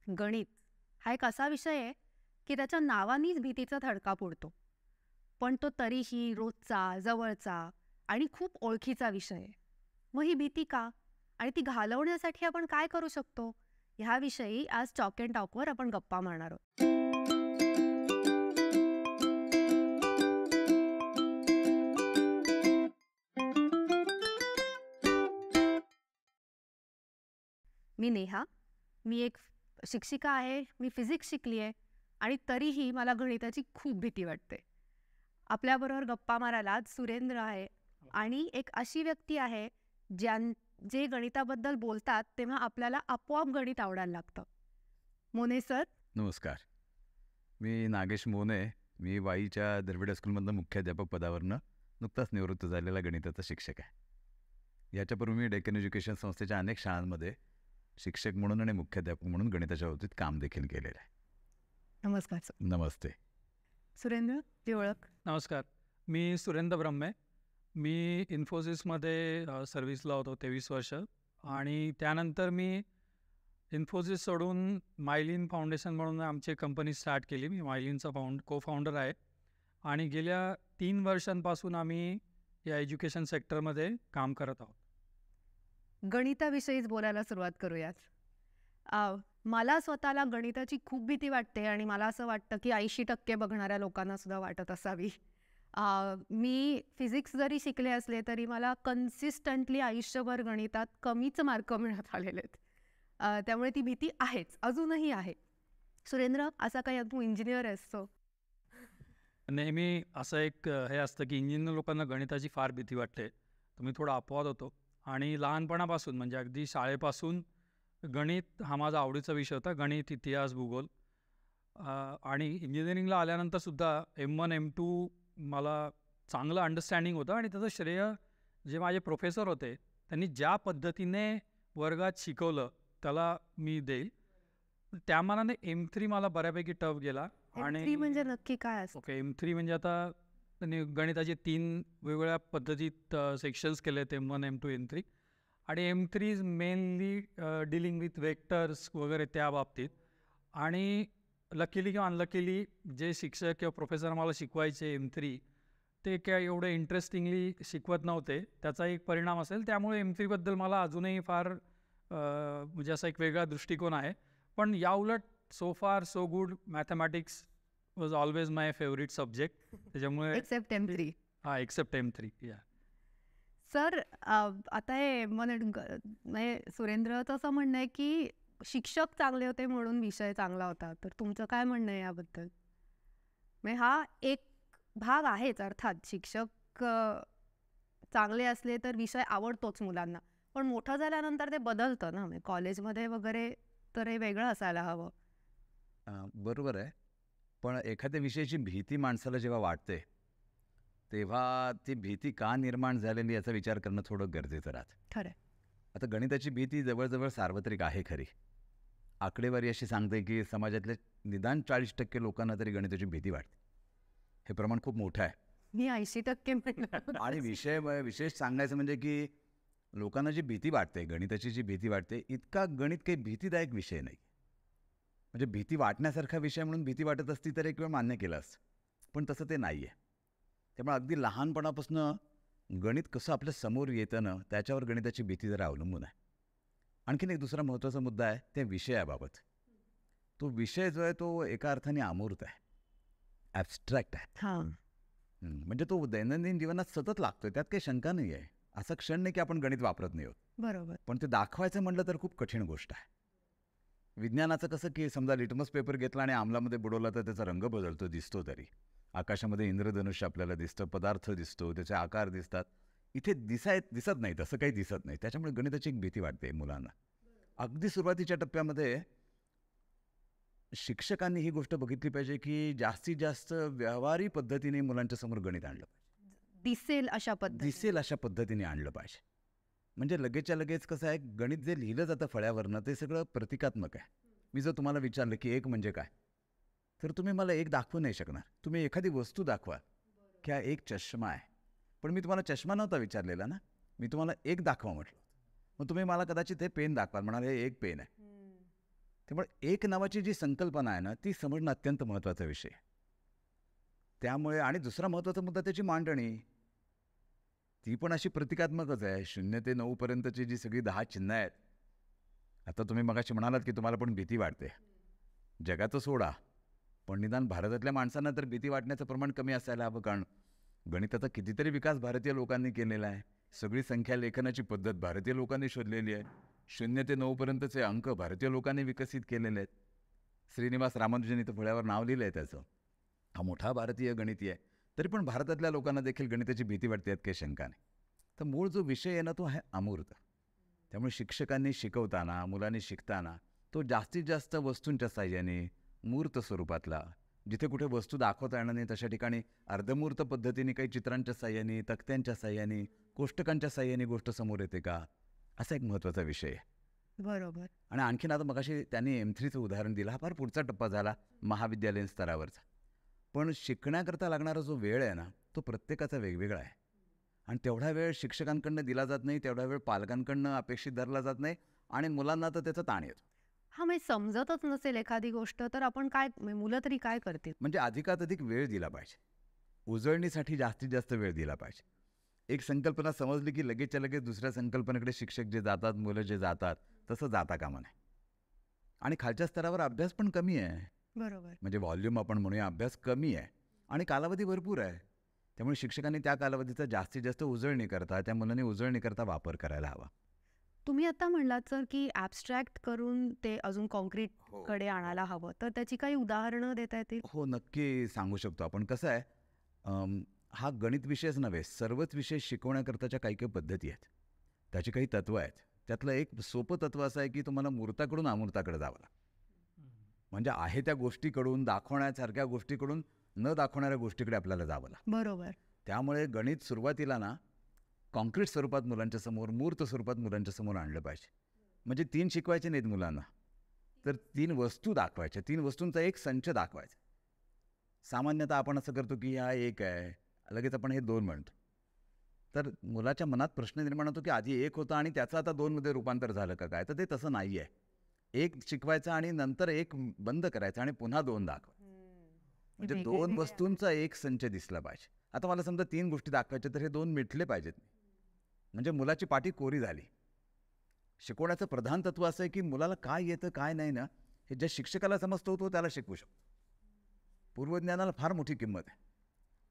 गणित हा एक असा विषय आहे की त्याच्या नावानीच भीतीचा थडका उडतो. पण तो तरीही रोजचा, जवळचा आणि खूप ओळखीचा विषय आहे. मग ही भीती का? आणि ती घालवण्यासाठी आपण काय करू शकतो? ह्याविषयी आज टॉक अँड टॉकवर आपण गप्पा मारणार आहोत. मी नेहा. मी एक शिक्षिका आहे. मी फिजिक्स शिकली आहे आणि तरीही मला गणिताची खूप भीती वाटते. आपल्याबरोबर गप्पा मारायला आज सुरेंद्र आहे आणि एक अशी व्यक्ती आहे जे गणिताबद्दल बोलतात तेव्हा आपल्याला आपोआप गणित आवडायला लागतं. मोने सर. नमस्कार. मी नागेश मोने. मी वाईच्या द्रविड स्कूलमधनं मुख्याध्यापक पदावरनं नुकताच निवृत्त झालेला गणिताचा शिक्षक आहे. याच्यापूर्वी मी डेक्कन एज्युकेशन संस्थेच्या अनेक शाळांमध्ये शिक्षक म्हणून आणि मुख्याध्यापक म्हणून गणिताच्या बाबतीत काम देखील केलेलं आहे. नमस्कार सर. नमस्ते. सुरेंद्र जी ओळख. नमस्कार. मी सुरेंद्र ब्रह्मे. मी इन्फोसिसमध्ये सर्व्हिसला होतो 23 वर्ष आणि त्यानंतर मी इन्फोसिस सोडून मायलिन फाउंडेशन म्हणून आमची कंपनी स्टार्ट केली. मी मायलिनचा को फाउंडर आहे आणि गेल्या 3 वर्षांपासून आम्ही या एज्युकेशन सेक्टरमध्ये काम करत आहोत. गणिताविषयीच बोलायला सुरुवात करूयात. मला स्वतःला गणिताची खूप भीती वाटते आणि मला असं वाटतं की 80% बघणाऱ्या लोकांना सुद्धा वाटत असावी. मी फिजिक्स जरी शिकले असले तरी मला कन्सिस्टंटली आयुष्यभर गणितात कमीच मार्क मिळत आलेले आहेत. त्यामुळे ती भीती आहेच, अजूनही आहे. सुरेंद्र, असा काही तू इंजिनियर आहेस तो? नेहमी असं एक हे असतं की इंजिनियर लोकांना गणिताची फार भीती वाटते. तर मी थोडा अपवाद होतो आणि लहानपणापासून म्हणजे अगदी शाळेपासून गणित हा माझा आवडीचा विषय होता. गणित, इतिहास, भूगोल. आणि इंजिनिअरिंगला आल्यानंतरसुद्धा M1 M2 मला चांगलं अंडरस्टँडिंग होतं आणि त्याचं श्रेय जे माझे प्रोफेसर होते त्यांनी ज्या पद्धतीने वर्गात शिकवलं त्याला मी देईल. त्यामानाने M3 मला बऱ्यापैकी टफ गेला. आणि म्हणजे नक्की काय असतं? ओके, M3 म्हणजे आता त्यांनी गणिताचे 3 वेगवेगळ्या पद्धतीत सेक्शन्स केले आहेत, M1 M2 M3. आणि M3 is mainly dealing with vectors वगैरे त्या बाबतीत. आणि लकीली किंवा अनलकीली जे शिक्षक किंवा प्रोफेसर मला शिकवायचे M3 ते काय एवढे इंटरेस्टिंगली शिकवत नव्हते. त्याचा एक परिणाम असेल. त्यामुळे M3बद्दल मला अजूनही फार म्हणजे असा एक वेगळा दृष्टिकोन आहे. पण याउलट सो फार so good. Mathematics was always my favourite subject. त्याच्यामुळे एक्सेप्ट M3. हां, एक्सेप्ट M3. या सर, आता हे म्हणजे सुरेंद्रचं असं म्हणणं आहे की शिक्षक चांगले होते म्हणून विषय चांगला होता. तर तुमचं काय म्हणणं आहे याबद्दल? म्हणजे हा एक भाग आहेच. अर्थात शिक्षक चांगले असले तर विषय आवडतोच मुलांना. पण मोठं झाल्यानंतर ते बदलतं ना. म्हणजे कॉलेजमध्ये वगैरे तर हे वेगळं असायला हवं. बरोबर आहे. पण एखाद्या विषयाची भीती माणसाला जेव्हा वाटते तेव्हा ती भीती का निर्माण झालेली याचा विचार करणं थोडं गरजेचं राहतं. खरं. आता गणिताची भीती जवळजवळ सार्वत्रिक आहे खरी. आकडेवारी अशी सांगते की समाजातल्या निदान 40% लोकांना तरी गणिताची भीती वाटते. हे प्रमाण खूप मोठं आहे. मी 80% म्हणलं. आणि विशेष सांगायचं म्हणजे की लोकांना जी भीती वाटते, गणिताची जी भीती वाटते, इतका गणित काही भीतीदायक विषय नाही. म्हणजे भीती वाटण्यासारखा विषय म्हणून भीती वाटत असती तर एक वेळ मान्य केलं असतं. पण तसं ते नाही आहे. त्यामुळे अगदी लहानपणापासून गणित कसं आपल्या समोर येतं ना, त्याच्यावर गणिताची भीती जरा अवलंबून आहे. आणखीन एक दुसरा महत्त्वाचा मुद्दा आहे त्या विषयाबाबत. तो विषय जो आहे तो एका अर्थाने अमूर्त आहे, ॲब्स्ट्रॅक्ट आहे. हां. म्हणजे तो दैनंदिन जीवनात सतत लागतोय, त्यात काही शंका नाही आहे. असा क्षण नाही की आपण गणित वापरत नाही आहोत. बरोबर. पण ते दाखवायचं म्हटलं तर खूप कठीण गोष्ट आहे. विज्ञानाचं कसं की समजा लिटमस पेपर घेतला आणि आम्लामध्ये बुडवला तर त्याचा रंग बदलतो, दिसतो. तरी आकाशामध्ये इंद्रधनुष्य आपल्याला दिसतं, पदार्थ दिसतो, त्याचे आकार दिसतात. इथे दिसत नाही, तसं काही दिसत नाही. त्याच्यामुळे गणिताची एक भीती वाटते मुलांना. अगदी सुरुवातीच्या टप्प्यामध्ये शिक्षकांनी ही गोष्ट बघितली पाहिजे की जास्तीत जास्त व्यवहारी पद्धतीने मुलांच्या समोर गणित आणलं पाहिजे. दिसेल अशा पद्धतीने आणलं पाहिजे. म्हणजे लगेचच्या लगेच कसं आहे, गणित जे लिहिलं जातं फळ्यावरनं ते सगळं प्रतिकात्मक आहे. मी जर तुम्हाला विचारलं की एक म्हणजे काय, तर तुम्ही मला एक दाखवू नाही शकणार. तुम्ही एखादी वस्तू दाखवा की हा एक चष्मा आहे. पण मी तुम्हाला चष्मा नव्हता विचारलेला ना, मी तुम्हाला एक दाखवा म्हटलं. मग तुम्ही मला कदाचित हे पेन दाखवाल, म्हणाल हे एक पेन आहे. त्यामुळे एक नावाची जी संकल्पना आहे ना, ती समजणं अत्यंत महत्त्वाचा विषय आहे. त्यामुळे आणि दुसरा महत्त्वाचा मुद्दा त्याची मांडणी. ती पण अशी प्रतिकात्मकच आहे. 0 ते 9 पर्यंतची जी सगळी 10 चिन्ह आहेत. आता तुम्ही मगाशी म्हणालात की तुम्हाला पण भीती वाटते. जगाचं सोडा, पण निदान भारतातल्या माणसांना तर भीती वाटण्याचं प्रमाण कमी असायला हवं, कारण गणिताचा कितीतरी विकास भारतीय लोकांनी केलेला आहे. सगळी संख्या लेखनाची पद्धत भारतीय लोकांनी शोधलेली आहे. 0 ते 9 पर्यंतचे अंक भारतीय लोकांनी विकसित केलेले आहेत. श्रीनिवास रामानुजन इथं फळ्यावर नाव लिहिलं आहे त्याचं. हा मोठा भारतीय गणिती आहे. तरी पण भारतातल्या लोकांना देखील गणिताची भीती वाटते, यात काही शंका नाही. तर मूळ जो विषय आहे ना, तो आहे अमूर्त. त्यामुळे शिक्षकांनी शिकवताना, मुलांनी शिकताना तो जास्तीत जास्त वस्तूंच्या साह्याने, मूर्त स्वरूपातला, जिथे कुठे वस्तू दाखवता येणार नाही तशा ठिकाणी अर्धमूर्त पद्धतीने काही चित्रांच्या साह्याने, तक्त्यांच्या साह्याने, कोष्टकांच्या साह्याने गोष्ट समोर येते का, असा एक महत्त्वाचा विषय आहे. बरोबर. आणि आणखीन आता मगाशी त्यांनी M3चं उदाहरण दिलं. हा फार पुढचा टप्पा झाला महाविद्यालयीन स्तरावरचा. पण शिकण्याकरता लागणारा जो वेळ आहे ना, तो प्रत्येकाचा वेगवेगळा आहे. आणि तेवढा वेळ शिक्षकांकडनं दिला जात नाही, तेवढा वेळ पालकांकडनं अपेक्षित धरला जात नाही, आणि मुलांना तर त्याचा ताण येतो. हां, म्हणजे समजतच नसेल एखादी गोष्ट तर आपण काय, मुलं तरी काय करतील? म्हणजे अधिकात अधिक वेळ दिला पाहिजे. उजळणीसाठी जास्तीत जास्त वेळ दिला पाहिजे. एक संकल्पना समजली की लगेचच्या लगेच दुसऱ्या संकल्पनेकडे शिक्षक जे जातात, मुलं जे जातात, तसं जाता कामा नये. आणि खालच्या स्तरावर अभ्यास पण कमी आहे. बरोबर. म्हणजे व्हॉल्यूम आपण म्हणूया, अभ्यास कमी आहे आणि कालावधी भरपूर आहे. त्यामुळे शिक्षकांनी त्या कालावधीचा जास्तीत जास्त उजळणी करता, त्या मुलांनी उजळणी करता वापर करायला हवा. तुम्ही आता म्हणलात सर की ॲब्स्ट्रॅक्ट करून ते अजून कॉन्क्रीटकडे आणायला हवं, तर त्याची काही उदाहरणं देता येतील? हो, नक्की सांगू शकतो आपण. कसं आहे, हा गणित विषयच नव्हे, सर्वच विषय शिकवण्याकरताच्या काही काही पद्धती आहेत, त्याची काही तत्त्वं आहेत. त्यातलं एक सोपं तत्त्व असं आहे की तुम्हाला मूर्ताकडून अमूर्ताकडे जावं लागतं. म्हणजे आहे त्या गोष्टीकडून, दाखवण्यासारख्या गोष्टीकडून न दाखवणाऱ्या गोष्टीकडे आपल्याला जावं लागतं. बरोबर. त्यामुळे गणित सुरुवातीला ना कॉन्क्रीट स्वरूपात मुलांच्या समोर, मूर्त स्वरूपात मुलांच्या समोर आणलं पाहिजे. म्हणजे 3 शिकवायचे नाहीत मुलांना, तर 3 वस्तू दाखवायच्या, 3 वस्तूंचा एक संच दाखवायचा. सामान्यतः आपण असं करतो की हा 1 आहे, लगेच आपण हे 2 म्हणतो. तर मुलाच्या मनात प्रश्न निर्माण होतो की आधी 1 होता आणि त्याचं आता 2 मध्ये रूपांतर झालं का काय? तर ते तसं नाही आहे. 1 शिकवायचा आणि नंतर 1 बंद करायचा आणि पुन्हा 2 दाखवायचा. म्हणजे 2 वस्तूंचा एक संच दिसला पाहिजे. आता मला समजा 3 गोष्टी दाखवायच्या, तर हे 2 मिटले पाहिजेत. म्हणजे मुलाची पाटी कोरी झाली. शिकवण्याचं प्रधान तत्व असं आहे की मुलाला काय येतं काय नाही ना, हे ज्या शिक्षकाला समजतो तो त्याला शिकवू शकतो. पूर्वज्ञानाला फार मोठी किंमत आहे.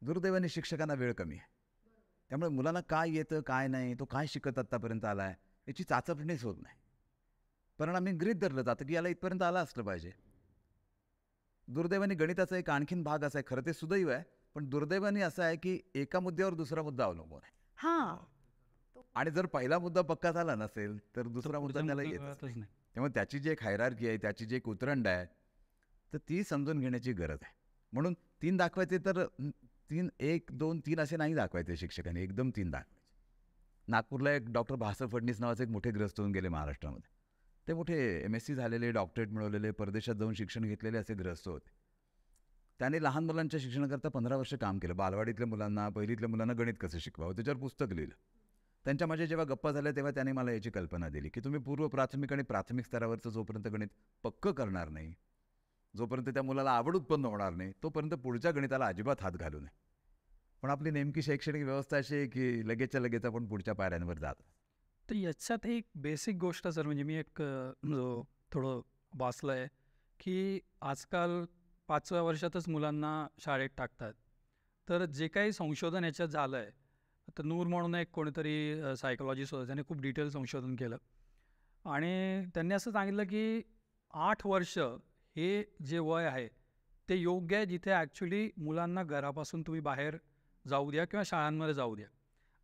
दुर्दैवाने शिक्षकांना वेळ कमी आहे. त्यामुळे मुलांना काय येतं काय नाही, तो काय शिकत आत्तापर्यंत आला आहे, याची चाचपणीच होत नाही. परिणामी गृहीत धरलं जातं की याला इथपर्यंत आलं असलं पाहिजे. दुर्दैवाने गणिताचा एक आणखीन भाग असा आहे, खरं ते सुदैव आहे, पण दुर्दैवाने असं आहे की एका मुद्द्यावर दुसरा मुद्दा अवलंबून आहे. हां. आणि जर पहिला मुद्दा पक्का झाला नसेल तर दुसरा मुद्दा त्याला येतच कळतच नाही. त्यामुळे त्याची जी एक हायरार्की आहे, त्याची जी एक उतरंड आहे, तर ती समजून घेण्याची गरज आहे. म्हणून 3 दाखवायचे तर 3, 1, 2, 3 असे नाही दाखवायचे शिक्षकांनी, एकदम 3 दाखवायचे. नागपूरला एक डॉक्टर भास्कर फडणीस नावाचे एक मोठे ग्रस्त होऊन गेले महाराष्ट्रामध्ये. ते मोठे MSc झालेले, डॉक्टरेट मिळवलेले, परदेशात जाऊन शिक्षण घेतलेले असे ग्रस्त होते. त्याने लहान मुलांच्या शिक्षणाकरता 15 वर्ष काम केलं. बालवाडीतल्या मुलांना, पहिलीतल्या मुलांना गणित कसं शिकवावं त्याच्यावर पुस्तक लिहिलं. त्यांच्या माझ्या जेव्हा गप्पा झाल्या तेव्हा त्याने मला याची कल्पना दिली की तुम्ही पूर्व प्राथमिक आणि प्राथमिक स्तरावरचं जोपर्यंत गणित पक्कं करणार नाही, जोपर्यंत त्या मुलाला आवड उत्पन्न होणार नाही, तोपर्यंत पुढच्या गणिताला अजिबात हात घालू नये. पण आपली नेमकी शैक्षणिक व्यवस्था अशी आहे की लगेचच्या लगेच आपण पुढच्या पायऱ्यांवर जातो. तर याच्यात एक बेसिक गोष्ट सर, म्हणजे मी एक थोडं वाचलं आहे की आजकाल 5व्या वर्षातच मुलांना शाळेत टाकतात. तर जे काही संशोधन याच्यात झालं आहे, तर नूर म्हणून एक कोणीतरी सायकोलॉजिस्ट होता, त्याने खूप डिटेल संशोधन केलं आणि त्यांनी असं सांगितलं की 8 वर्ष हे जे वय आहे ते योग्य आहे, जिथे ॲक्च्युली मुलांना घरापासून तुम्ही बाहेर जाऊ द्या किंवा शाळांमध्ये जाऊ द्या.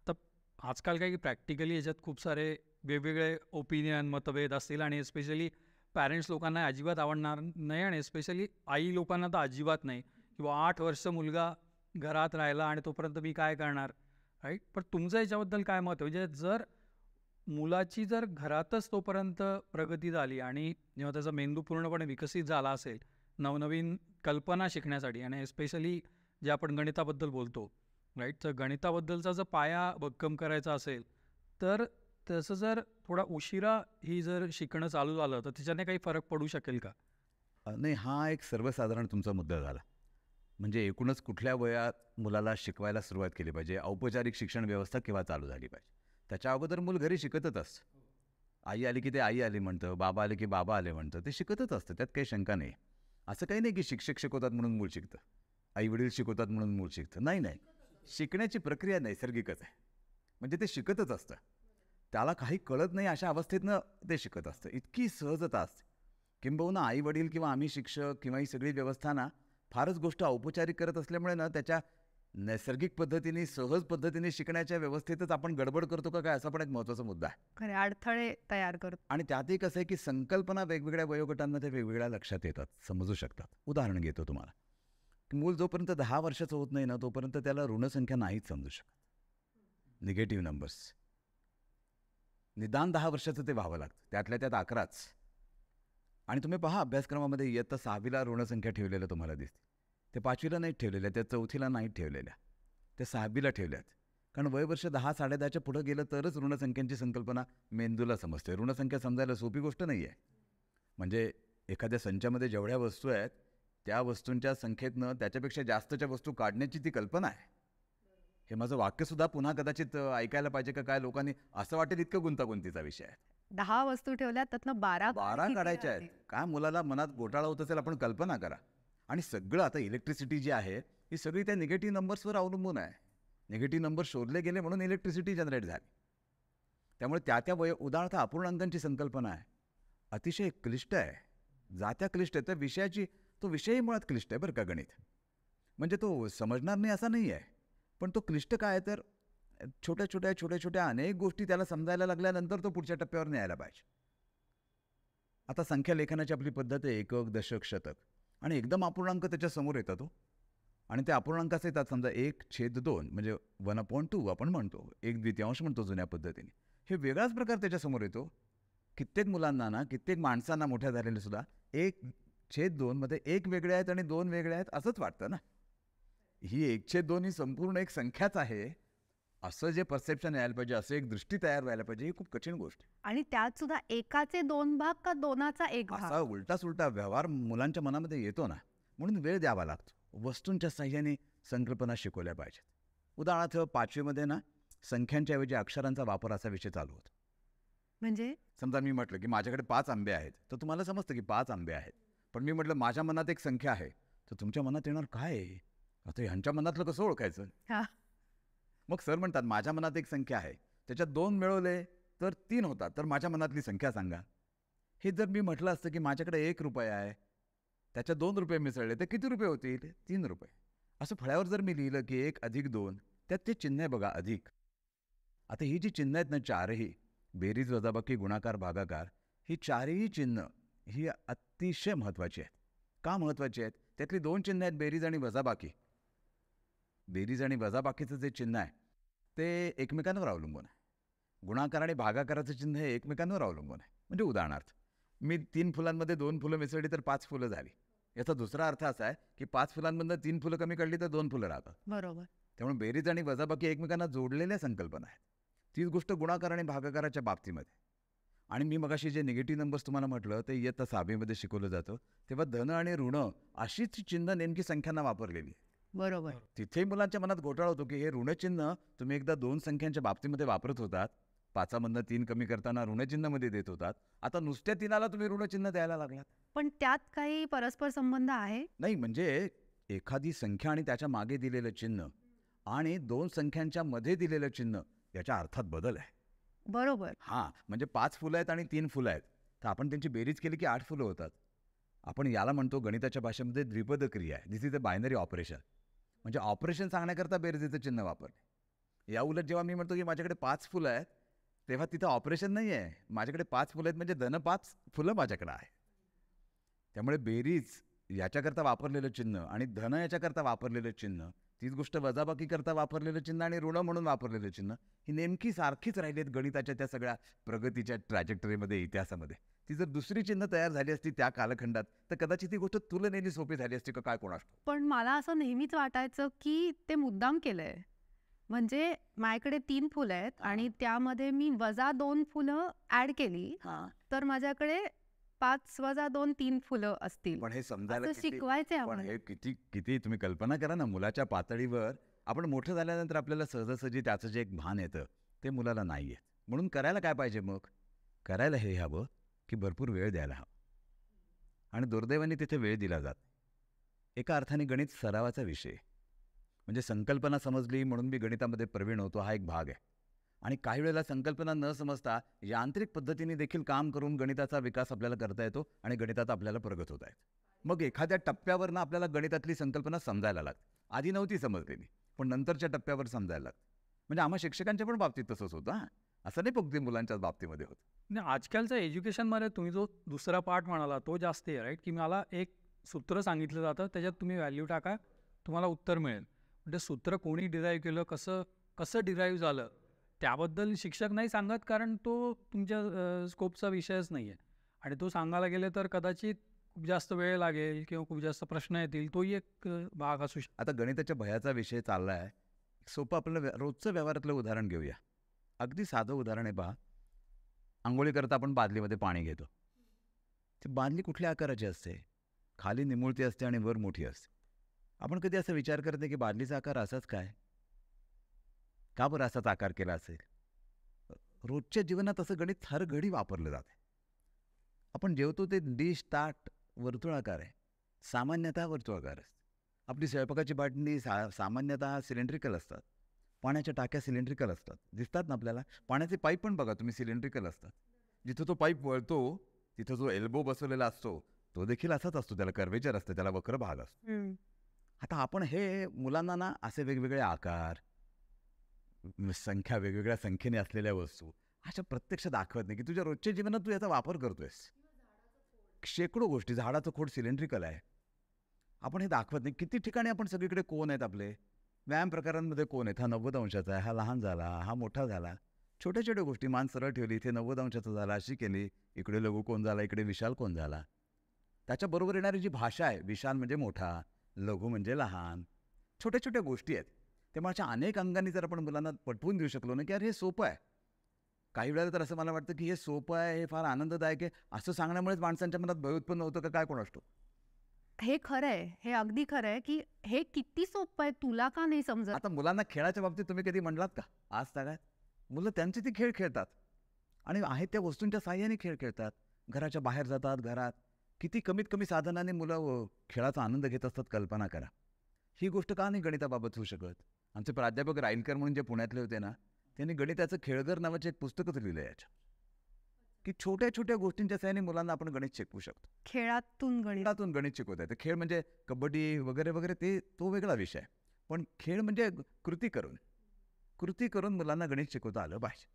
तर आजकाल काही प्रॅक्टिकली याच्यात खूप सारे वेगवेगळे ओपिनियन, मतभेद असतील आणि स्पेशली पॅरेंट्स लोकांना अजिबात आवडणार नाही आणि स्पेशली आई लोकांना तर अजिबात नाही, किंवा 8 वर्ष मुलगा घरात राहिला आणि तोपर्यंत मी काय करणार, राईट. पण तुमचं याच्याबद्दल काय मत आहे? म्हणजे जर मुलाची जर घरातच तोपर्यंत प्रगती झाली आणि जेव्हा त्याचा मेंदू पूर्णपणे विकसित झाला असेल नवनवीन कल्पना शिकण्यासाठी, आणि स्पेशली जे आपण गणिताबद्दल बोलतो, राईट, तर गणिताबद्दलचा जर पाया भक्कम करायचा असेल तर तसं जर थोडा उशिरा ही जर शिकणं चालू झालं तर त्याच्याने काही फरक पडू शकेल का? नाही, हा एक सर्वसाधारण तुमचा मुद्दा झाला. म्हणजे एकूणच कुठल्या वयात मुलाला शिकवायला सुरुवात केली पाहिजे, औपचारिक शिक्षण व्यवस्था केव्हा चालू झाली पाहिजे. त्याच्या अगोदर मूल घरी शिकतच असतं. आई आली की ते आई आली म्हणतं, बाबा आले की बाबा आले म्हणतं, ते शिकतच असतं, त्यात काही शंका नाही. असं काही नाही की शिक्षक शिकवतात म्हणून मूल शिकतं, आईवडील शिकवतात म्हणून मूल शिकतं. नाही नाही, शिकण्याची प्रक्रिया नैसर्गिकच आहे. म्हणजे ते शिकतच असतं, त्याला काही कळत नाही अशा अवस्थेतनं ते शिकत असतं. इतकी सहजता असते. किंबहुना आई वडील किंवा आम्ही शिक्षक किंवा ही सगळी व्यवस्था ना फारच गोष्ट औपचारिक करत असल्यामुळे ना त्याच्या नैसर्गिक पद्धतीने सहज पद्धतीने शिकण्याच्या व्यवस्थेतच आपण गडबड करतो का काय, असा पण एक महत्त्वाचा मुद्दा आहे. खरे अडथळे तयार करतो. आणि त्यातही कसं आहे की संकल्पना वेगवेगळ्या वयोगटांना ते वेगवेगळ्या लक्षात येतात, समजू शकतात. उदाहरण घेतो तुम्हाला, की मूल जोपर्यंत 10 वर्षाचं होत नाही ना तोपर्यंत त्याला ऋणसंख्या नाहीच समजू शकत, निगेटिव्ह नंबर्स. निदान 10 वर्षाचं ते व्हावं लागतं, त्यातल्या त्यात 11च. आणि तुम्ही पहा अभ्यासक्रमामध्ये इयत्ता 6वीला ऋणसंख्या ठेवलेल्या तुम्हाला दिसते. ते 5वीला नाहीत ठेवलेल्या, त्या 4थीला नाहीत ठेवलेल्या, त्या 6वीला ठेवल्यात. कारण वयवर्ष 10 10.5च्या पुढं गेलं तरच ऋणसंख्यांची संकल्पना मेंदूला समजते. ऋणसंख्या समजायला सोपी गोष्ट नाही आहे. म्हणजे एखाद्या संचामध्ये जेवढ्या वस्तू आहेत त्या वस्तूंच्या संख्येतनं त्याच्यापेक्षा जास्तच्या वस्तू काढण्याची ती कल्पना आहे. हे माझं वाक्यसुद्धा पुन्हा कदाचित ऐकायला पाहिजे का काय लोकांनी, असं वाटेल इतकं गुंतागुंतीचा विषय आहे. 10 वस्तू ठेवल्या त्यातनं 12 काढायच्या आहेत. काय मुलाला मनात घोटाळा होत असेल आपण कल्पना करा. आणि सगळं आता इलेक्ट्रिसिटी जी आहे ही सगळी त्या निगेटिव्ह नंबर्सवर अवलंबून आहे. निगेटिव्ह नंबर शोधले गेले म्हणून इलेक्ट्रिसिटी जनरेट झाली. त्यामुळे त्या उदाहरणार्थ अपूर्णांकांची संकल्पना आहे, अतिशय क्लिष्ट आहे, जात्या क्लिष्ट आहे. त्या विषयाची तो विषयही मुळात क्लिष्ट आहे बरं का. गणित म्हणजे तो समजणार नाही असा नाही आहे, पण तो क्लिष्ट काय आहे तर छोट्या छोट्या अनेक गोष्टी त्याला समजायला लागल्यानंतर तो पुढच्या टप्प्यावर न्यायला पाहिजे. आता संख्या लेखनाची आपली पद्धत आहे, एकक, दशक, शतक, आणि एकदम अपूर्णांक त्याच्या समोर येतात हो. आणि ते अपूर्णांकाचे येतात, समजा 1/2 म्हणजे 1/2 आपण म्हणतो, 1/2 म्हणतो जुन्या पद्धतीने. हे वेगळाच प्रकार त्याच्यासमोर येतो. कित्येक मुलांना ना, कित्येक माणसांना मोठ्या झालेले सुद्धा 1/2 मध्ये 1 वेगळे आहेत आणि 2 वेगळे आहेत असंच वाटतं ना. ही 1/2 ही संपूर्ण एक संख्याच आहे असं जे परसेप्शन यायला पाहिजे, असं एक दृष्टी तयार व्हायला पाहिजे, ही खूप कठीण गोष्ट आहे. आणि त्यात सुद्धा एकाचे 2 भाग का 2चा 1 भाग, असा उलटा सुलटा व्यवहार मुलांच्या मनामध्ये येतो ना. म्हणून वेळ द्यावा लागतो. वस्तूंच्या साह्याने संकल्पना शिकवल्या पाहिजेत. उदाहरणार्थ 5वीमध्ये ना संख्यांच्या ऐवजी अक्षरांचा वापर असा विषय चालू होतो. म्हणजे समजा मी म्हटलं की माझ्याकडे 5 आंबे आहेत, तर तुम्हाला समजतं की 5 आंबे आहेत. पण मी म्हटलं माझ्या मनात एक संख्या आहे, तर तुमच्या मनात येणार काय आहे, आता ह्यांच्या मनातलं कसं ओळखायचं. हा. मग सर म्हणतात माझ्या मनात एक संख्या आहे, त्याच्यात 2 मिळवले तर 3 होतात, तर माझ्या मनातली संख्या सांगा. हे जर मी म्हटलं असतं की माझ्याकडे 1 रुपया आहे, त्याच्यात 2 रुपये मिसळले तर किती रुपये होतील, 3 रुपये. असं फळ्यावर जर मी लिहिलं की 1 + 2, त्यात ते चिन्ह आहे बघा, अधिक. आता ही जी चिन्ह आहेत ना चारही, बेरीज, वजाबाकी, गुणाकार, भागाकार, ही चारही चिन्ह ही अतिशय महत्त्वाची आहेत. का महत्त्वाची आहेत? त्यातली 2 चिन्ह आहेत, बेरीज आणि वजाबाकी. बेरीज आणि वजाबाकीचं जे चिन्ह आहे ते एकमेकांवर अवलंबून आहे. गुणाकार आणि भागाकाराचं चिन्ह हे एकमेकांवर अवलंबून आहे. म्हणजे उदाहरणार्थ मी 3 फुलांमध्ये 2 फुलं मिसळली तर 5 फुलं झाली. याचा दुसरा अर्थ असा आहे की 5 फुलांमधनं 3 फुलं कमी काढली तर 2 फुलं राहतात. बरोबर. त्यामुळे बेरीज आणि वजाबाकी एकमेकांना जोडलेल्या संकल्पना आहेत. तीच गोष्ट गुणाकार आणि भागाकाराच्या बाबतीमध्ये. आणि मी मगाशी जे निगेटिव्ह नंबर्स तुम्हाला म्हटलं ते इयत्ता 6वीमध्ये शिकवलं जातं, तेव्हा धन आणि ऋण अशीच चिन्ह नेमकी संख्यांना वापरलेली. बरोबर. तिथेही मुलांच्या मनात घोटाळा होतो की हे ऋणचिन्ह तुम्ही एकदा 2 संख्यांच्या बाबतीमध्ये वापरत होतात, 5मधनं 3 कमी करताना ऋणचिन्हमध्ये देत होतात, आता नुसत्या 3ला तुम्ही ऋणचिन्ह द्यायला लागलात. पण त्यात काही परस्पर संबंध आहे? नाही, म्हणजे एखादी संख्या आणि त्याच्या मागे दिलेलं चिन्ह आणि 2 संख्यांच्या मध्ये दिलेलं चिन्ह याच्या अर्थात बदल आहे. बरोबर. हां, म्हणजे 5 फुलं आहेत आणि 3 फुलं आहेत, तर आपण त्यांची बेरीज केली की 8 फुलं होतात. आपण याला म्हणतो गणिताच्या भाषेमध्ये द्विपद क्रिया आहे. दिस इज अ बायनरी ऑपरेशन. म्हणजे ऑपरेशन सांगण्याकरता बेरजेचं चिन्ह वापरणे. या उलट जेव्हा मी म्हणतो की माझ्याकडे 5 फुलं आहेत, तेव्हा तिथं ऑपरेशन नाही आहे. माझ्याकडे 5 फुलं आहेत म्हणजे धन 5 फुलं माझ्याकडे आहे. त्यामुळे बेरीज याच्याकरता वापरलेलं चिन्ह आणि धन याच्याकरता वापरलेलं चिन्ह, तीच गोष्ट वजाबाकीकरता वापरलेलं चिन्ह आणि ऋण म्हणून वापरलेलं चिन्ह, ही नेमकी सारखीच राहिली आहेत गणिताच्या त्या सगळ्या प्रगतीच्या ट्रॅजेक्टरीमध्ये, इतिहासामध्ये. ती जर दुसरी चिन्ह तयार झाली असती त्या कालखंडात तर कदाचित ही गोष्ट तुलनेने सोपी झाली असती का काय कोणास ठाऊक. पण मला असं नेहमीच वाटायचं की ते मुद्दाम केलंय. म्हणजे माझ्याकडे 3 फुलं आहेत आणि त्यामध्ये मी -2 फुलं ऍड केली तर माझ्याकडे 5 - 2 3 फुलं असतील. पण हे समजायला असं शिकवायचंय पण आम्हाला. हे किती किती तुम्ही कल्पना करा ना, मुलाच्या पातळीवर आपण मोठं झाल्यानंतर आपल्याला सहजासहजी त्याचं जे एक भान येतं ते मुलाला नाही आहे. म्हणून करायला काय पाहिजे मग? करायला हे हवं की भरपूर वेळ द्यायला हवा आणि दुर्दैवाने तिथे वेळ दिला जात. एका अर्थाने गणित सरावाचा विषय आहे. म्हणजे संकल्पना समजली म्हणून मी गणितामध्ये प्रवीण होतो हा एक भाग आहे. आणि काही वेळेला संकल्पना न समजता यांत्रिक पद्धतीने देखील काम करून गणिताचा विकास आपल्याला करता येतो आणि गणितात आपल्याला प्रगत होता येतं. मग एखाद्या टप्प्यावर ना आपल्याला गणितातली संकल्पना समजायला लागते. आधी नव्हती समजलेली पण नंतरच्या टप्प्यावर समजायला लागते. म्हणजे आम्हा शिक्षकांच्या पण बाबतीत तसंच होतं हां, असं नाही फक्त मुलांच्याच बाबतीमध्ये होतं. नाही, आजकालच्या एज्युकेशनमध्ये तुम्ही जो दुसरा पार्ट म्हणाला तो जास्त आहे राईट, की मला एक सूत्र सांगितलं जातं त्याच्यात तुम्ही व्हॅल्यू टाका तुम्हाला उत्तर मिळेल. म्हणजे सूत्र कोणी डिराईव्ह केलं, कसं कसं डिराईव्ह झालं त्याबद्दल शिक्षक नाही सांगत, कारण तो तुमच्या स्कोपचा विषयच नाही आहे. आणि तो सांगायला गेले तर कदाचित खूप जास्त वेळ लागेल किंवा खूप जास्त प्रश्न येतील, तोही एक भाग असू शकतो. आता गणिताच्या भयाचा विषय चालला आहे. सोपं आपलं रोजचं व्यवहारातलं उदाहरण घेऊया. अगदी साधं उदाहरण आहे पहा. आंघोळी करता आपण बादलीमध्ये पाणी घेतो. ती बादली कुठल्या आकाराची असते? खाली निमुळती असते आणि वर मोठी असते. आपण कधी असा विचार करत नाही की बादलीचा आकार असाच काय? का बरं असाच आकार केला असेल? रोजच्या जीवनात असं गणित हर घडी वापरलं जाते. आपण जेवतो ते डिश ताट वर्तुळाकार आहे. सामान्यतः वर्तुळाकार असते. आपली स्वयंपाकाची बाटली सामान्यतः सिलेंड्रिकल असतात. पाण्याच्या टाक्या सिलेंड्रिकल असतात. दिसतात ना आपल्याला? पाण्याचे पाईप पण बघा तुम्ही सिलेंड्रिकल असतात. जिथं तो पाईप वळतो तिथं जो एल्बो बसवलेला असतो तो देखील असाच असतो. त्याला कर्वेचर असतं, त्याला वक्र भाग असतो. आता आपण हे मुलांना ना असे वेगवेगळे आकार, संख्या, वेगवेगळ्या संख्येने असलेल्या वस्तू अशा प्रत्यक्ष दाखवत नाही की तुझ्या रोजच्या जीवनात तू याचा वापर करतोयस. शेकडो गोष्टी. झाडाचं खोड सिलेंड्रिकल आहे. आपण हे दाखवत नाही. किती ठिकाणी आपण सगळीकडे कोन आहेत आपले. व्यायाम प्रकारांमध्ये कोन आहेत. हा 90 अंशाचा आहे, हा लहान झाला, हा मोठा झाला. छोट्या छोट्या गोष्टी. मान सरळ ठेवली, इथे 90 अंशाचा झाला, अशी केली, इकडे लघु कोन झाला, इकडे विशाल कोन झाला. त्याच्याबरोबर येणारी जी भाषा आहे, विशाल म्हणजे मोठा, लघु म्हणजे लहान, छोट्या छोट्या गोष्टी आहेत. त्यामुळे अशा अनेक अंगांनी जर आपण मुलांना पटवून देऊ शकलो ना की अरे हे सोपं आहे. काही वेळेला तर असं मला वाटतं की हे सोपं आहे, हे फार आनंददायक आहे, असं सांगण्यामुळेच माणसांच्या मनात भय उत्पन्न होतं का काय कोणास ठाऊक. हे खरं आहे. हे अगदी खरं आहे की हे किती सोपं आहे, तुला का नाही समजत? आता मुलांना खेळाच्या बाबतीत तुम्ही कधी म्हणलात का? आज तागायत मुलं त्यांचे ते खेळ खेळतात आणि आहेत त्या वस्तूंच्या साहाय्याने खेळ खेळतात. घराच्या बाहेर जातात. घरात किती कमीत कमी साधनाने मुलं खेळाचा आनंद घेत असतात. कल्पना करा. ही गोष्ट का नाही गणिताबाबत होऊ शकत? आमचे प्राध्यापक राईलकर म्हणून जे पुण्यातले होते ना, त्यांनी गणिताचं खेळघर नावाचे एक पुस्तकच लिहिलं आहे याच्या, की छोट्या छोट्या गोष्टींच्या साहाय्याने मुलांना आपण गणित शिकवू शकतो. खेळातून गणित शिकवता येतं. खेळ म्हणजे कबड्डी वगैरे वगैरे तो वेगळा विषय. पण खेळ म्हणजे कृती करून मुलांना गणित शिकवता आलं पाहिजे.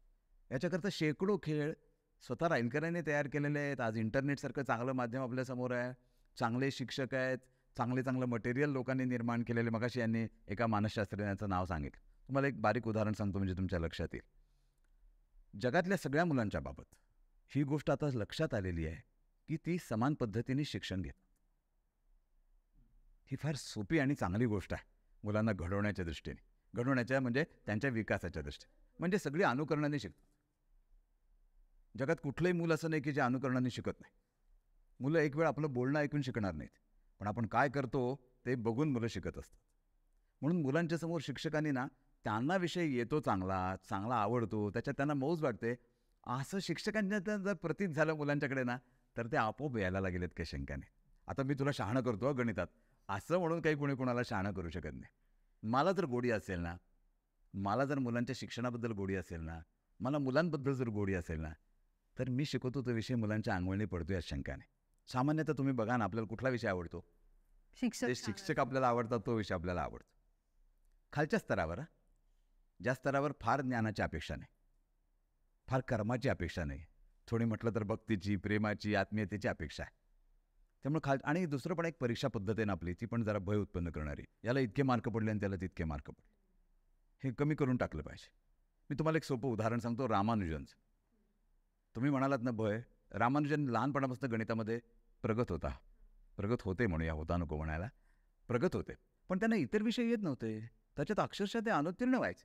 याच्याकरता शेकडो खेळ स्वतः राईलकरांनी तयार केलेले आहेत. आज इंटरनेटसारखं चांगलं माध्यम आपल्यासमोर आहे. चांगले शिक्षक आहेत. चांगलं मटेरियल लोकांनी निर्माण केलेले. मगाशी यांनी एका मानसशास्त्रज्ञाचं नाव सांगितलं. तुम्हाला एक बारीक उदाहरण सांगतो म्हणजे तुमच्या लक्षात येईल. जगातल्या सगळ्या मुलांच्या बाबत ही गोष्ट आता लक्षात आलेली आहे की ती समान पद्धतीने शिक्षण घेतात. ही फार सोपी आणि चांगली गोष्ट आहे मुलांना घडवण्याच्या दृष्टीने. घडवण्याच्या म्हणजे त्यांच्या विकासाच्या दृष्टीने. म्हणजे सगळी अनुकरणाने शिकतात. जगात कुठलंही मूल असं नाही की जे अनुकरणाने शिकत नाही. मुलं एक वेळ आपलं बोलणं ऐकून शिकणार नाहीत, पण आपण काय करतो ते बघून मुलं शिकत असतात. म्हणून मुलांच्या समोर शिक्षकांनी ना त्यांना विषय येतो, चांगला आवडतो, त्याच्यात त्यांना मौज वाटते, असं शिक्षकांच्या जर प्रतीत झालं मुलांच्याकडे ना तर ते आपोआप यायला लागलेत काही शंकाने. आता मी तुला शहाणं करतो गणितात असं म्हणून काही कोणी कोणाला शहाणं करू शकत नाही. मला जर गोडी असेल ना, मला जर मुलांच्या शिक्षणाबद्दल गोडी असेल ना, मला मुलांबद्दल जर गोडी असेल ना, तर मी शिकवतो तो विषय मुलांच्या अंगवळणी पडतो या शंकाने. सामान्यतः तुम्ही बघा ना, आपल्याला कुठला विषय आवडतो? जे शिक्षक आपल्याला आवडतात तो विषय आपल्याला आवडतो. खालच्या स्तरावर, ज्या स्तरावर फार ज्ञानाची अपेक्षा नाही, फार कर्माची अपेक्षा नाही, थोडी म्हटलं तर भक्तीची, प्रेमाची, आत्मीयतेची अपेक्षा आहे. त्यामुळे आणि दुसरं पण एक परीक्षा पद्धत आहे ना आपली, ती पण जरा भय उत्पन्न करणारी. याला इतके मार्क पडले आणि त्याला तितके मार्क पडले, हे कमी करून टाकलं पाहिजे. मी तुम्हाला एक सोपं उदाहरण सांगतो रामानुजनचं. तुम्ही म्हणालात ना भय, रामानुजन लहानपणापासून गणितामध्ये प्रगत होते म्हणूया, होता नको म्हणायला, प्रगत होते. पण त्यांना इतर विषय येत नव्हते. त्याच्यात अक्षरशः ते अनुत्तीर्ण व्हायचे.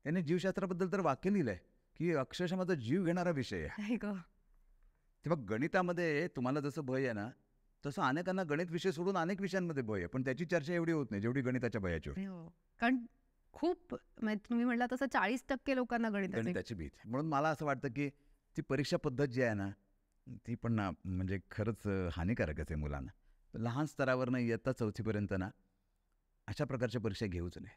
त्याने जीवशास्त्राबद्दल तर वाक्य लिहिलंय की अक्षरशः माझा जीव घेणारा विषय आहे. नाही ग. तेव्हा गणितामध्ये तुम्हाला जसं भय आहे ना, तसं अनेकांना गणित विषय सोडून अनेक विषयांमध्ये भय आहे, पण त्याची चर्चा एवढी होत नाही जेवढी गणिताच्या भयाची होते. हो. कारण खूप म्हणजे तुम्ही म्हटला तसं 40% लोकांना गणिताचे गणिताची भीती. म्हणून मला असं वाटतं की ती परीक्षा पद्धत जी आहे ना, ती पण ना म्हणजे खरंच हानिकारकच आहे मुलांना. लहान स्तरावरनं इयत्ता 4थीपर्यंत ना अशा प्रकारच्या परीक्षा घेऊच नाही.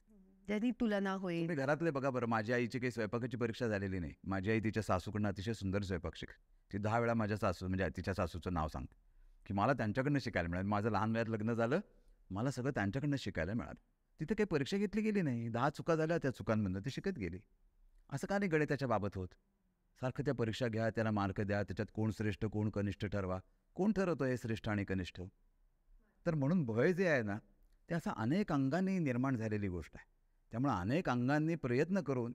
ज्यांनी तुलना होईल. तुम्ही घरातले बघा बरं, माझ्या आईची काही स्वयंपाकाची परीक्षा झालेली नाही. माझी आई तिच्या सासूकडनं अतिशय सुंदर स्वयंपाक शिकली. ती 10 वेळा माझ्या सासू म्हणजे तिच्या सासूचं नाव सांगते की मला त्यांच्याकडनं शिकायला मिळालं. माझं लहान वयात लग्न झालं, मला सगळं त्यांच्याकडनं शिकायला मिळालं. तिथे काही परीक्षा घेतली गेली नाही. 10 चुका झाल्या, त्या चुकांमधनं ती शिकत गेली. असं का नाही गणिताच्या बाबत होत? सारखं त्या परीक्षा घ्या, त्याला मार्क द्या, त्याच्यात कोण श्रेष्ठ कोण कनिष्ठ ठरवा. कोण ठरवतं हे श्रेष्ठ आणि कनिष्ठ? तर म्हणून भय जे आहे ना, ते असं अनेक अंगांनी निर्माण झालेली गोष्ट आहे. त्यामुळे अनेक अंगांनी प्रयत्न करून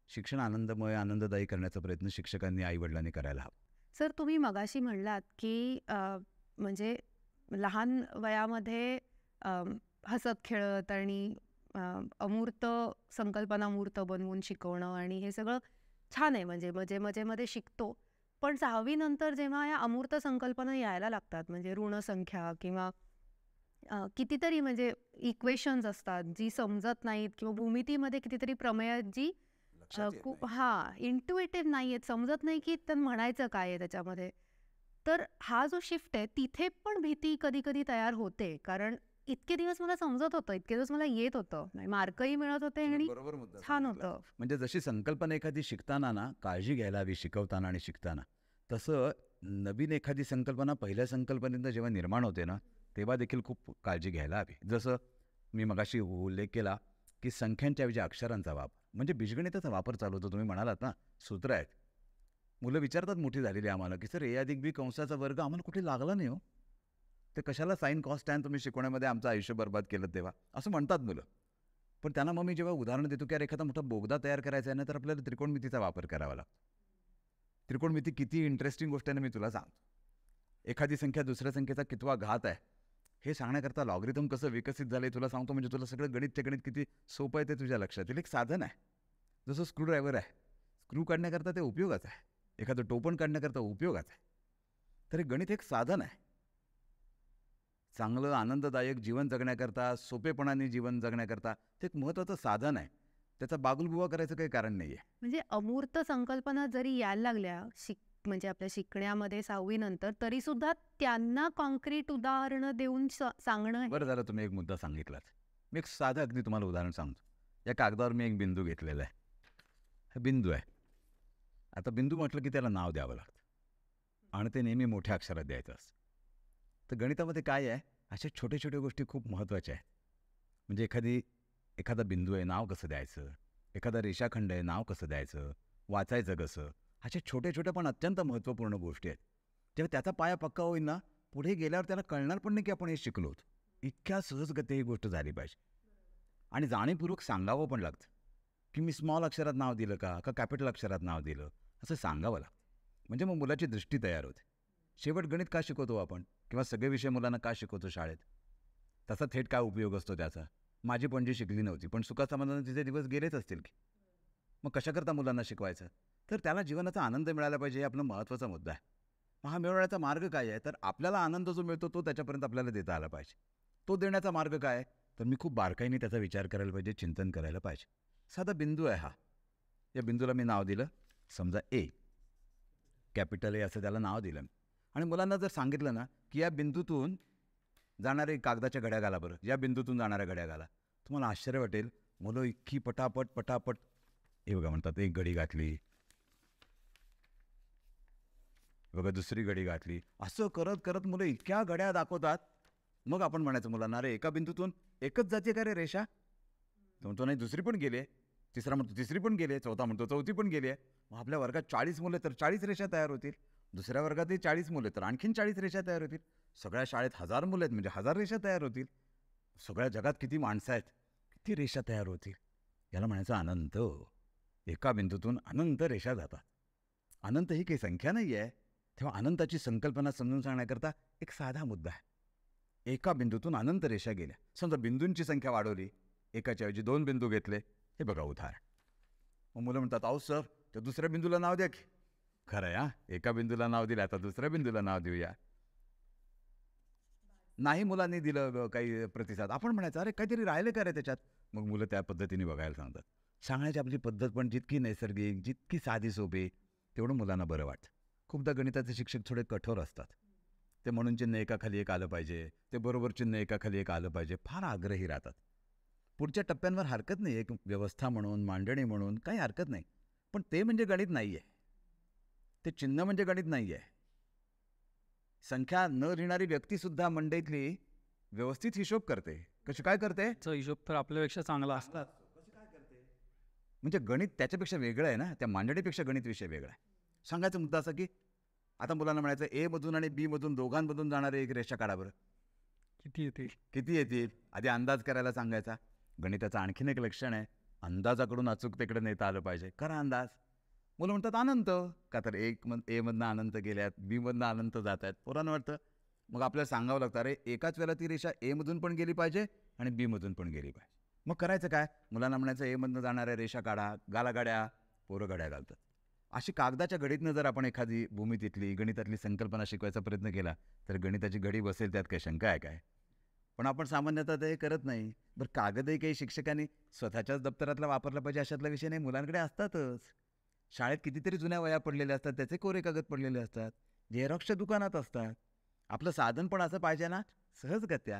शिक्षण आनंदमय आनंददायी करण्याचा प्रयत्न शिक्षकांनी आईवडिलांनी करायला हवा. सर तुम्ही मगाशी म्हणलात की म्हणजे लहान वयामध्ये हसत खेळत आणि अमूर्त संकल्पना मूर्त बनवून शिकवणं आणि हे सगळं छान आहे. म्हणजे मध्ये शिकतो, पण 6वी नंतर जेव्हा या अमूर्त संकल्पना यायला लागतात म्हणजे ऋणसंख्या किंवा कितीतरी म्हणजे इक्वेशन्स असतात जी समजत नाहीत किंवा भूमितीमध्ये कितीतरी प्रमेय जी खूप इंट्युएटिव्ह नाही आहेत, समजत नाही की त्यांना म्हणायचं काय आहे त्याच्यामध्ये. तर हा जो शिफ्ट आहे तिथे पण भीती कधी कधी तयार होते. कारण इतके दिवस मला समजत होतं, इतके दिवस मला येत होतं, मार्कही मिळत होते आणि बरोबर मुद्दा छान सांगितला. होतं. म्हणजे जशी संकल्पना एखादी शिकताना ना काळजी घ्यायला हवी शिकवताना आणि शिकताना, तसं नवीन एखादी संकल्पना पहिल्या संकल्पनेनं जेव्हा निर्माण होते ना, तेव्हा देखील खूप काळजी घ्यायला हवी. जसं मी मगाशी उल्लेख केला की संख्यांच्या ऐवजी अक्षरांचा वापर, म्हणजे बीजगणिताचा वापर चालू होतो. तुम्ही म्हणालात ना सूत्र आहेत. मुलं विचारतात मोठी झालेली आम्हाला की सर A+B कंसाचा वर्ग आम्हाला कुठे लागला नाही हो, ते कशाला साईन कॉस टॅन तुम्ही शिकवण्यामध्ये आमचं आयुष्य बर्बाद केलं तेव्हा, असं म्हणतात मुलं. पण त्यांना मग मी जेव्हा उदाहरण देतो की अरे एखादा मोठा बोगदा तयार करायचा आहे ना, तर आपल्याला त्रिकोणमितीचा वापर करावा लागतो. त्रिकोणमिती किती इंटरेस्टिंग गोष्ट आहे ना, मी तुला सांगतो. एखादी संख्या दुसऱ्या संख्येचा कितवा घात आहे हे सांगण्याकरता लॉगरिथम कसं विकसित झालंय तुला सांगतो. म्हणजे तुला सगळं गणित किती सोपं आहे ते तुझ्या लक्षात येईल. एक साधन आहे, जसं स्क्रूड्रायव्हर आहे. स्क्रू काढण्याकरता ते उपयोगाचं आहे, एखादं टोपण काढण्याकरता उपयोगाचं आहे. तर हे गणित एक साधन आहे. चांगलं आनंददायक जीवन जगण्याकरता, सोपेपणाने जीवन जगण्याकरता ते एक महत्त्वाचं साधन आहे. त्याचा बागुलबुवा करायचं काही कारण नाही आहे. म्हणजे अमूर्त संकल्पना जरी यायला लागल्या म्हणजे आपल्या शिकण्यामध्ये 6वी नंतर, तरी सुद्धा त्यांना कॉन्क्रीट उदाहरणं देऊन सांगणं. बरं झालं तुम्ही एक मुद्दा सांगितलात. मी एक साधं अगदी तुम्हाला उदाहरण सांगतो. या कागदावर मी एक बिंदू घेतलेला आहे. हा बिंदू आहे. आता बिंदू म्हटलं की त्याला नाव द्यावं लागतं आणि ते नेहमी मोठ्या अक्षरात द्यायचं असतं. तर गणितामध्ये काय आहे, अशा छोट्या छोट्या गोष्टी खूप महत्त्वाच्या आहेत. म्हणजे एखादा बिंदू आहे, नाव कसं द्यायचं, एखादा रेषाखंड आहे, नाव कसं द्यायचं, वाचायचं कसं, अशा छोट्या छोट्या पण अत्यंत महत्त्वपूर्ण गोष्टी आहेत. जेव्हा त्याचा पाया पक्का होईल ना, पुढे गेल्यावर त्याला कळणार पण नाही की आपण हे शिकलो होतो. इतक्या सहजगती ही गोष्ट झाली पाहिजे. आणि जाणीवपूर्वक सांगावं पण लागतं की मी स्मॉल अक्षरात नाव दिलं का कॅपिटल अक्षरात नाव दिलं, असं सांगावं लागतं. म्हणजे मग मुलाची दृष्टी तयार होते. शेवट गणित का शिकवतो आपण, किंवा सगळे विषय मुलांना का शिकवतो शाळेत, तसा थेट काय उपयोग असतो त्याचा. माझी पणजी शिकली नव्हती, पण सुखासमाधानाने तिचे दिवस गेलेच असतील की, मग कशाकरता मुलांना शिकवायचं? तर त्याला जीवनाचा आनंद मिळाला पाहिजे, हे आपला महत्त्वाचा मुद्दा आहे. मग हा मिळवण्याचा मार्ग काय आहे, तर आपल्याला आनंद जो मिळतो तो त्याच्यापर्यंत आपल्याला देता आला पाहिजे. तो देण्याचा मार्ग काय, तर मी खूप बारकाईने त्याचा विचार करायला पाहिजे, चिंतन करायला पाहिजे. साधा बिंदू आहे हा. या बिंदूला मी नाव दिलं समजा A, कॅपिटल A असं त्याला नाव दिलं. आणि मुलांना जर सांगितलं ना की या बिंदूतून जाणारे कागदाच्या घड्या घाला बरं, या बिंदूतून जाणाऱ्या घड्या घाला, तुम्हाला आश्चर्य वाटेल. मुलं इतकी पटापट पटापट हे बघा म्हणतात, एक घडी घातली, बघा दुसरी घडी घातली, असं करत करत मुलं इतक्या घड्या दाखवतात. मग आपण म्हणायचं मुलांना, अरे एका बिंदूतून एकच जाते का रे रेषा? तो म्हणतो नाही दुसरी पण गेली आहे. तिसरा म्हणतो तिसरी पण गेली आहे. चौथा म्हणतो चौथी पण गेली आहे. मग आपल्या वर्गात 40 मुलं तर 40 रेषा तयार होतील. दुसऱ्या वर्गातही 40 मुलं तर आणखीन 40 रेषा तयार होतील. सगळ्या शाळेत 1000 मुलं आहेत म्हणजे 1000 रेषा तयार होतील. सगळ्या जगात किती माणसं आहेत, किती रेषा तयार होतील. याला म्हणायचं अनंत. एका बिंदूतून अनंत रेषा जातात. अनंत ही काही संख्या नाही आहे. तेव्हा अनंताची संकल्पना समजून सांगण्याकरता एक साधा मुद्दा आहे. एका बिंदूतून अनंत रेषा गेल्या. समजा बिंदूंची संख्या वाढवली, एकाच्या ऐवजी 2 बिंदू घेतले. हे बघा उदाहरण. मग मुलं म्हणतात, अहो सर, त्या दुसऱ्या बिंदूला नाव द्या की. खरं आहे हा, एका बिंदूला नाव दिलं, आता दुसऱ्या बिंदूला नाव देऊया. नाही मुलांनी दिलं काही प्रतिसाद, आपण म्हणायचं अरे काहीतरी राहिलं का रे त्याच्यात. मग मुलं त्या पद्धतीने बघायला सांगतात. सांगण्याची आपली पद्धत पण जितकी नैसर्गिक, जितकी साधी सोपी, तेवढं मुलांना बरं वाटतं. खूपदा गणिताचे शिक्षक थोडे कठोर असतात. ते म्हणून चिन्ह एकाखाली एक आलं पाहिजे, ते बरोबर चिन्ह एकाखाली एक आलं पाहिजे, फार आग्रही राहतात. पुढच्या टप्प्यांवर हरकत नाही, एक व्यवस्था म्हणून, मांडणी म्हणून काही हरकत नाही. पण ते म्हणजे गणित नाही आहे, ते चिन्ह म्हणजे गणित नाही आहे. संख्या न लिहिणारी व्यक्तीसुद्धा मंडईतली व्यवस्थित हिशोब करते. कशी काय करते? चा हिशोब तर आपल्यापेक्षा चांगला असतात. म्हणजे गणित त्याच्यापेक्षा वेगळं आहे ना, त्या मांडणीपेक्षा गणित विषय वेगळा आहे. सांगायचा मुद्दा असा की आता मुलांना म्हणायचं ए मधून आणि बी मधून दोघांमधून जाणारे एक रेषा काढा बरं. किती येते? किती येतील? आधी अंदाज करायला सांगायचा. गणिताचं आणखीन एक लक्षण आहे, अंदाजाकडून अचूकतेकडे नेता आलं पाहिजे. खरा अंदाज. मुलं म्हणतात अनंत, का तर ए मधनं अनंत गेल्यात, बी मधनं अनंत जात आहेत. पोरांना वाटतं मग आपल्याला सांगावं लागतं अरे एकाच वेळेला ती रेषा ए मधून पण गेली पाहिजे आणि बी मधून पण गेली पाहिजे. मग करायचं काय? मुलांना म्हणायचं ए मधनं जाणाऱ्या रेषा काढा, गाड्या. पोरं गाड्या घालतात. अशी कागदाच्या घडीतनं जर आपण एखादी भूमितीतली गणितातली संकल्पना शिकवायचा प्रयत्न केला तर गणिताची घडी बसेल, त्यात काही शंका आहे काय? पण आपण सामान्यतः ते करत नाही. बरं, कागदही काही शिक्षकांनी स्वतःच्याच दप्तरातला वापरला पाहिजे अशातला विषय नाही, मुलांकडे असतातच. शाळेत कितीतरी जुन्या वह्या पडलेल्या असतात, त्याचे कोरे कागद पडलेले असतात, झेरॉक्सच्या दुकानात असतात. आपलं साधन पण असं पाहिजे ना, सहजगत्या.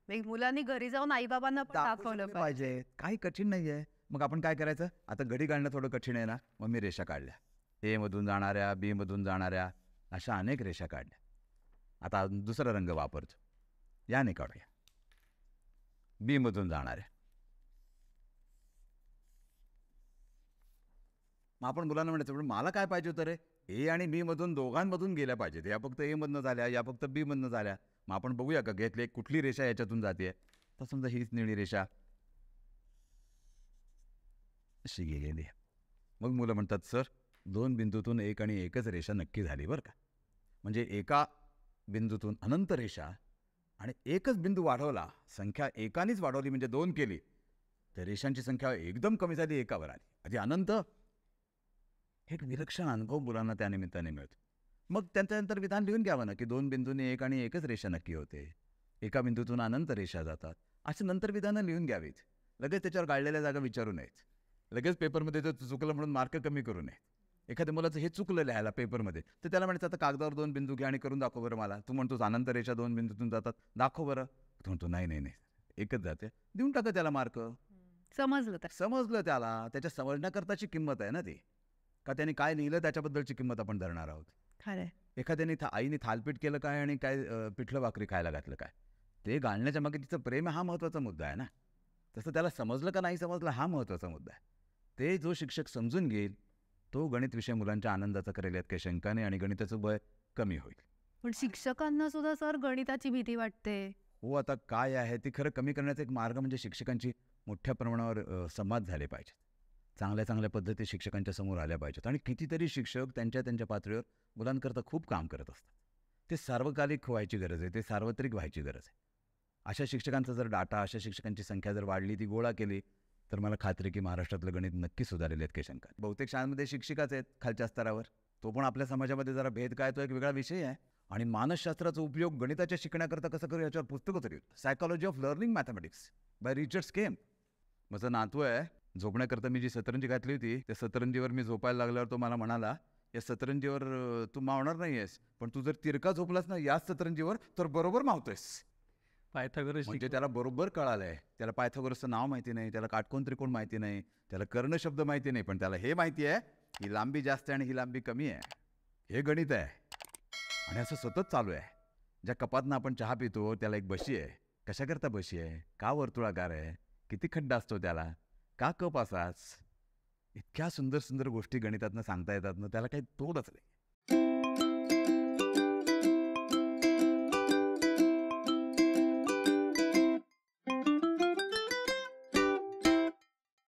मुलांनी घरी जाऊन आईबाबांना पण दाखवलं पाहिजे. पाहिजे. काही कठीण नाही आहे. मग आपण काय करायचं? आता घडी काढणं थोडं कठीण आहे ना, मग मी रेषा काढल्या. ए मधून जाणाऱ्या, बी मधून जाणाऱ्या, अशा अनेक रेषा काढल्या. आता दुसरा रंग वापरतो, याने काढूया. बी मधून जाणाऱ्या. मग आपण मुलांना म्हणायचं पण मला काय पाहिजे होतं रे? ए आणि बी मधून दोघांमधून गेल्या पाहिजेत. या फक्त ए मधनं झाल्या, या फक्त बी मधनं झाल्या. मग आपण बघूया का घेतले कुठली रेषा याच्यातून जाते. तर समजा हीच निळी रेषा अशी गेलेली आहे. मग मुलं म्हणतात सर, दोन बिंदूतून एक आणि एकच रेषा नक्की झाली बरं का. म्हणजे एका बिंदूतून अनंत रेषा आणि एकच बिंदू वाढवला, संख्या एकानेच वाढवली म्हणजे 2 केली, तर रेषांची संख्या एकदम कमी झाली, एकावर आली. आधी अनंत. एक विलक्षण अनुभव मुलांना त्या निमित्ताने मिळतो. मग त्याच्यानंतर विधान लिहून घ्यावं ना की 2 बिंदूने एक आणि एकच रेषा नक्की होते, एका बिंदूतून अनंत रेषा जातात, असे नंतर विधानं लिहून घ्यावीत. लगेच त्याच्यावर गाळलेल्या जागा विचारू नयेत. लगेच पेपरमध्ये ते चुकलं म्हणून मार्क कमी करू नये. एखाद्या मुलाचं हे चुकलं लिहायला पेपरमध्ये, तर त्याला म्हणायचं आता कागदावर 2 बिंदू घ्या आणि करून दाखव बरं मला. तू म्हणतोस अनंत रेषा 2 बिंदूतून जातात, दाखव बरं. तो म्हणतो नाही एकच जाते. देऊन टाका त्याला मार्क. समजलं त्याला. त्याच्या समजण्याकरताची किंमत आहे ना ती. का त्याने काय लिहिलं त्याच्याबद्दलची किंमत आपण धरणार आहोत. खरंय. एखाद्याने आईने थालपीठ केलं काय आणि काय पिठलं भाकरी खायला घातलं काय, ते घालण्याच्या मागे तिचं प्रेम हा महत्त्वाचा मुद्दा आहे ना. तसं त्याला समजलं का नाही समजलं हा महत्त्वाचा मुद्दा आहे. ते जो शिक्षक समजून घेईल तो गणित विषय मुलांच्या आनंदाचा करेल, यात काही शंका नाही, आणि गणिताचं भय कमी होईल. पण शिक्षकांना सुद्धा सर गणिताची भीती वाटते. हो, आता काय आहे ती खरं कमी करण्याचा एक मार्ग म्हणजे शिक्षकांची मोठ्या प्रमाणावर संवाद झाले पाहिजेत. चांगल्या पद्धती शिक्षकांच्या समोर आल्या पाहिजेत. आणि कितीतरी शिक्षक त्यांच्या पातळीवर मुलांकरता खूप काम करत असतात. ते सार्वकालिक व्हायची गरज आहे, ते सार्वत्रिक व्हायची गरज आहे. अशा शिक्षकांचा जर डाटा, अशा शिक्षकांची संख्या जर वाढली, ती गोळा केली, तर मला खात्री की महाराष्ट्रातलं गणित नक्की सुधारेल, आहेत काही शंका. बहुतेक शाळांमध्ये शिक्षिकाच आहेत खालच्या स्तरावर. तो पण आपल्या समाजामध्ये जरा भेद काय तो एक वेगळा विषय आहे. आणि मानसशास्त्राचा उपयोग गणिताच्या शिकण्याकरता कसं करू याच्यावर पुस्तकं तरी. Psychology of learning mathematics by Richard scam. माझं नातू आहे, झोपण्याकरता मी जी सतरंजी घातली होती त्या सतरंजीवर मी झोपायला लागल्यावर तो मला म्हणाला, या सतरंजीवर तू मावणार नाही आहेस, पण तू जर तिरका झोपलास ना याच सतरंजीवर तर बरोबर मावतोयस. पायथागोरस म्हणजे त्याला बरोबर कळालंय. त्याला पायथागोरसचं नाव माहिती नाही, त्याला काटकोन त्रिकोण माहिती नाही, त्याला कर्ण शब्द माहिती नाही, पण त्याला हे माहिती आहे ही लांबी जास्त आहे आणि ही लांबी कमी आहे. हे गणित आहे. आणि असं सतत चालू आहे. ज्या कपातनं आपण चहा पितो त्याला एक बशी आहे. कशाकरता बशी आहे, का वर्तुळाकार आहे, किती खड्डा असतो त्याला, का कप असाच, इतक्या सुंदर गोष्टी गणितातनं सांगता येतात ना, त्याला काही तोडच नाही.